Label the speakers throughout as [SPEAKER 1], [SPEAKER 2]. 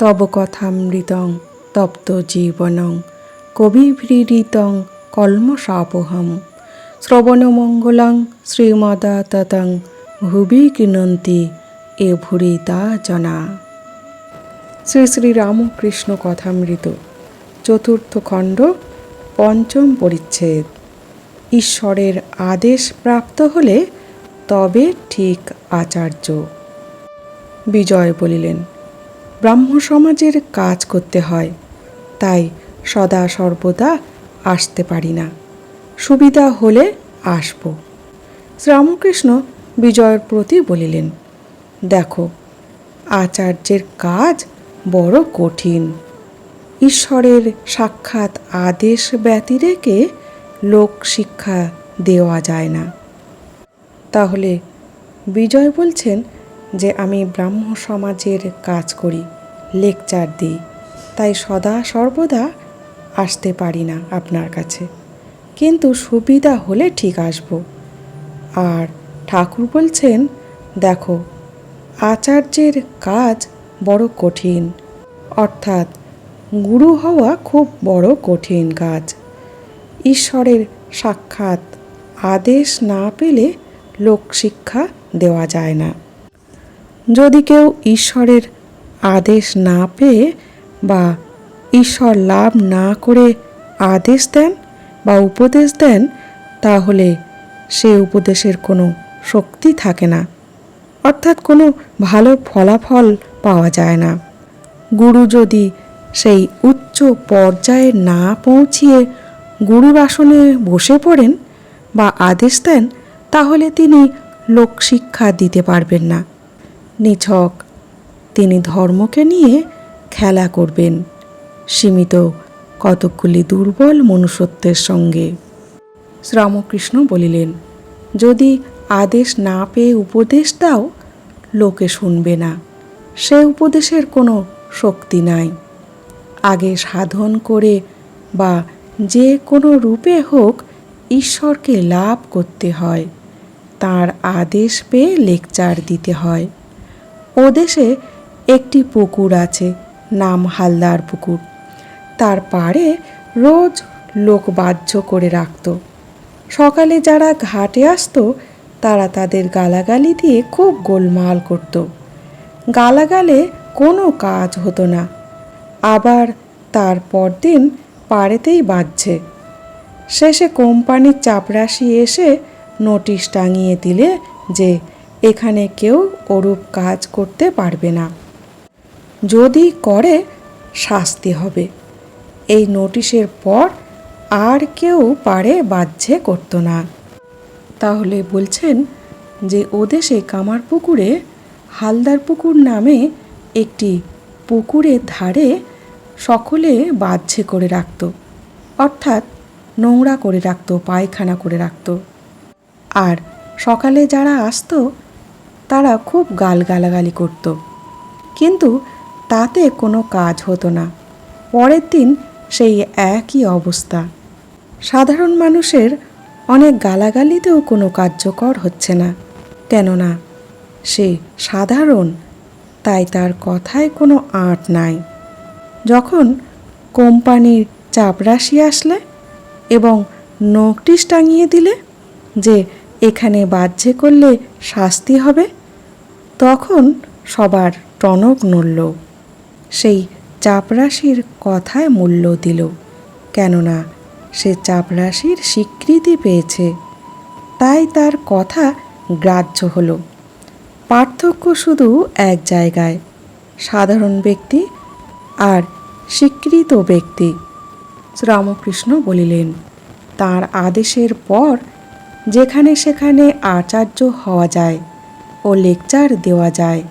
[SPEAKER 1] তব কথামৃতং তপ্ত জীবনং কবিভৃদিতং কল্মষাপহম শ্রবণমঙ্গলং শ্রীমদাততং ভুবি গৃণন্তি এ ভুরিতা জনা। শ্রী শ্রী রামকৃষ্ণ কথামৃত, চতুর্থ খণ্ড, পঞ্চম পরিচ্ছেদ। ঈশ্বরের আদেশ প্রাপ্ত হলে তবে ঠিক আচার্য। বিজয় বলিলেন, ব্রাহ্ম সমাজের কাজ করতে হয়, তাই সদা সর্বদা আসতে পারি না, সুবিধা হলে আসব। শ্রীরামকৃষ্ণ বিজয়ের প্রতি বলিলেন, দেখো, আচার্যের কাজ বড় কঠিন। ঈশ্বরের সাক্ষাৎ আদেশ ব্যতিরেকে লোক শিক্ষা দেওয়া যায় না। তাহলে বিজয় বলছেন যে আমি ব্রাহ্ম সমাজের কাজ করি, লেকচার দিই, তাই সদা সর্বদা আসতে পারি না আপনার কাছে, কিন্তু সুবিধা হলে ঠিক আসব। আর ঠাকুর বলছেন, দেখো, আচার্যের কাজ বড় কঠিন, অর্থাৎ গুরু হওয়া খুব বড় কঠিন কাজ। ঈশ্বরের সাক্ষাৎ আদেশ না পেলে লোক শিক্ষা দেওয়া যায় না। যদি কেউ ঈশ্বরের আদেশ না পেয়ে বা ঈশ্বর লাভ না করে আদেশ দেন বা উপদেশ দেন, তাহলে সে উপদেশের কোনো শক্তি থাকে না, অর্থাৎ কোনো ভালো ফলাফল পাওয়া যায় না। গুরু যদি সেই উচ্চ পর্যায়ে না পৌঁছিয়ে গুরুর আসনে বসে পড়েন বা আদেশ দেন, তাহলে তিনি লোকশিক্ষা দিতে পারবেন না। নিছক তিনি ধর্মকে নিয়ে খেলা করবেন, সীমিত কতকগুলি দুর্বল মনুষ্যত্বের সঙ্গে। শ্রীরামকৃষ্ণ বলিলেন, যদি আদেশ না পেয়ে উপদেশ দাও, লোকে শুনবে না, সে উপদেশের কোনো শক্তি নাই। আগে সাধন করে বা যে কোনো রূপে হোক ঈশ্বরকে লাভ করতে হয়, তার আদেশ পেয়ে লেকচার দিতে হয়। ও দেশে একটি পুকুর আছে, নাম হালদার পুকুর। তার পাড়ে রোজ লোক বাহ্য করে রাখত। সকালে যারা ঘাটে আসতো তারা তাদের গালাগালি দিয়ে খুব গোলমাল করত। গালাগালে কোনো কাজ হতো না, আবার তার পরদিন পাড়েতেই বাজছে। শেষে কোম্পানির চাপরাশি এসে নোটিশ টাঙিয়ে দিলে যে এখানে কেউ ওরূপ কাজ করতে পারবে না, যদি করে শাস্তি হবে। এই নোটিশের পর আর কেউ পাড়ে বাহ্যে করতো না। তাহলে বলছেন যে ওদেশে কামারপুকুরে হালদার পুকুর নামে একটি পুকুরের ধারে সকলে বাহ্যে করে রাখত, অর্থাৎ নোংরা করে রাখত, পায়খানা করে রাখত। আর সকালে যারা আসতো তারা খুব গালাগালি করত, কিন্তু তাতে কোনো কাজ হতো না। পরের দিন সেই একই অবস্থা। সাধারণ মানুষের অনেক গালাগালিতেও কোনো কার্যকর হচ্ছে না, কেননা সে সাধারণ, তাই তার কথায় কোনো আঁট নাই। যখন কোম্পানির চাপরাশি আসলে এবং নোটিশ টাঙিয়ে দিলে যে এখানে বাহ্যে করলে শাস্তি হবে, তখন সবার টনক নড়ল। সেই চাপরাশির কথায় মূল্য দিল, কেননা সে চাপরাশির স্বীকৃতি পেয়েছে, তাই তার কথা গ্রাহ্য হলো। পার্থক্য শুধু এক জায়গায়, সাধারণ ব্যক্তি আর স্বীকৃত ব্যক্তি। শ্রীরামকৃষ্ণ বলিলেন, তার আদেশের পর যেখানে সেখানে আচার্য হওয়া যায় ও লেকচার দেওয়া যায়।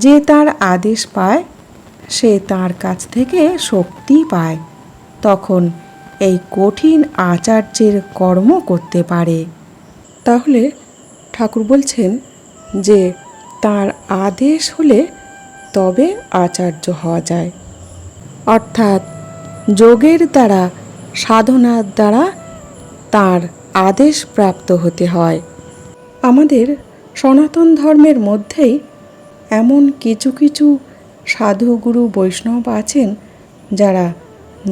[SPEAKER 1] যে তার আদেশ পায় সে তার কাছ থেকে শক্তি পায়, তখন এই কঠিন আচার্যের কর্ম করতে পারে। তাহলে ঠাকুর বলছেন যে তার আদেশ হলে তবে আচার্য হওয়া যায়, অর্থাৎ যোগের দ্বারা, সাধনার দ্বারা তার আদেশ প্রাপ্ত হতে হয়। আমাদের সনাতন ধর্মের মধ্যেই এমন কিছু কিছু সাধু গুরু বৈষ্ণব আছেন যারা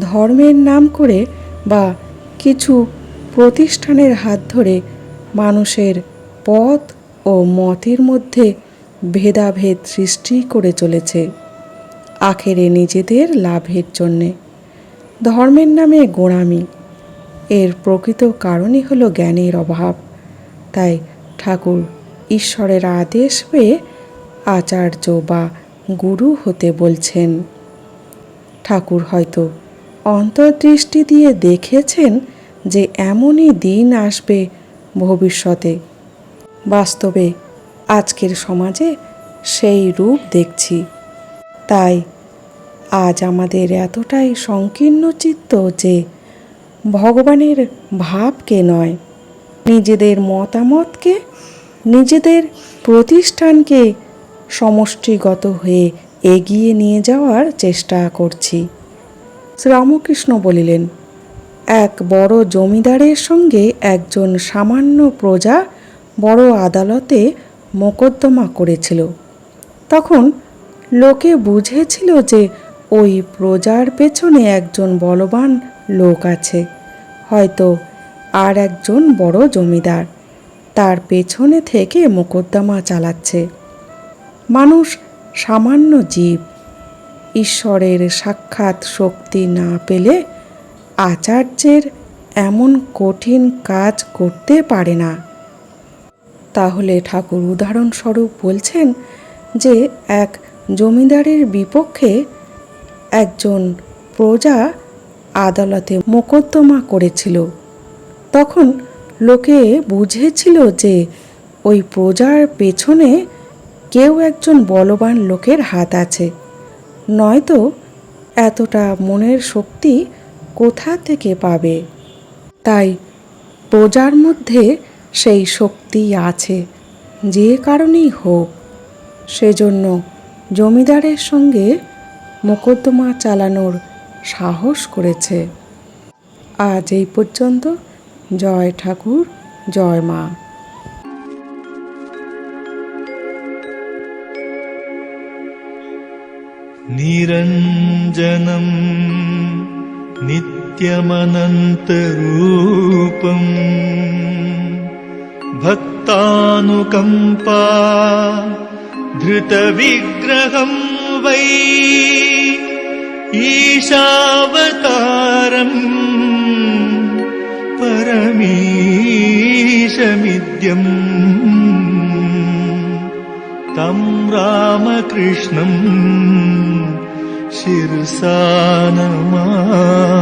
[SPEAKER 1] ধর্মের নাম করে বা কিছু প্রতিষ্ঠানের হাত ধরে মানুষের পথ ও মতের মধ্যে ভেদাভেদ সৃষ্টি করে চলেছে আখেরে নিজেদের লাভের জন্যে। ধর্মের নামে গোঁড়ামি, এর প্রকৃত কারণই হলো জ্ঞানের অভাব। তাই ঠাকুর ঈশ্বরের আদেশ পেয়ে আচার্য বা গুরু হতে বলছেন। ঠাকুর হয়তো অন্তর্দৃষ্টি দিয়ে দেখেছেন যে এমনই দিন আসবে ভবিষ্যতে। বাস্তবে আজকের সমাজে সেই রূপ দেখছি। তাই আজ আমাদের এতটাই সংকীর্ণ চিত্ত যে ভগবানের ভাবকে নয়, নিজেদের মতামতকে, নিজেদের প্রতিষ্ঠানকে সমষ্টিগত হয়ে এগিয়ে নিয়ে যাওয়ার চেষ্টা করছি। শ্রীরামকৃষ্ণ বলিলেন, এক বড় জমিদারের সঙ্গে একজন সামান্য প্রজা বড় আদালতে মোকদ্দমা করেছিল। তখন লোকে বুঝেছিল যে ওই প্রজার পেছনে একজন বলবান লোক আছে, হয়তো আর একজন বড় জমিদার তার পেছনে থেকে মোকদ্দমা চালাচ্ছে। মানুষ সামান্য জীব, ঈশ্বরের সাক্ষাৎ শক্তি না পেলে আচার্যের এমন কঠিন কাজ করতে পারে না। তাহলে ঠাকুর উদাহরণস্বরূপ বলছেন যে এক জমিদারের বিপক্ষে একজন প্রজা আদালতে মোকদ্দমা করেছিল। তখন লোকে বুঝেছিল যে ওই প্রজার পেছনে কেউ একজন বলবান লোকের হাত আছে, নয়তো এতটা মনের শক্তি কোথা থেকে পাবে। তাই প্রজার মধ্যে সেই শক্তি আছে, যে কারণেই হোক। সেজন্য জমিদারের সঙ্গে মোকদ্দমা চালানোর সাহস করেছে। আজ এই পর্যন্ত। জয় ঠাকুর, জয় মা।
[SPEAKER 2] নিরঞ্জনম নিত্যমনন্তরূপম ভক্তানুকম্পা ধৃতবিগ্রহম বৈ ঈশাবতারম পরমীশমিদ্যম तं रामकृष्णं शिरसा नमामि।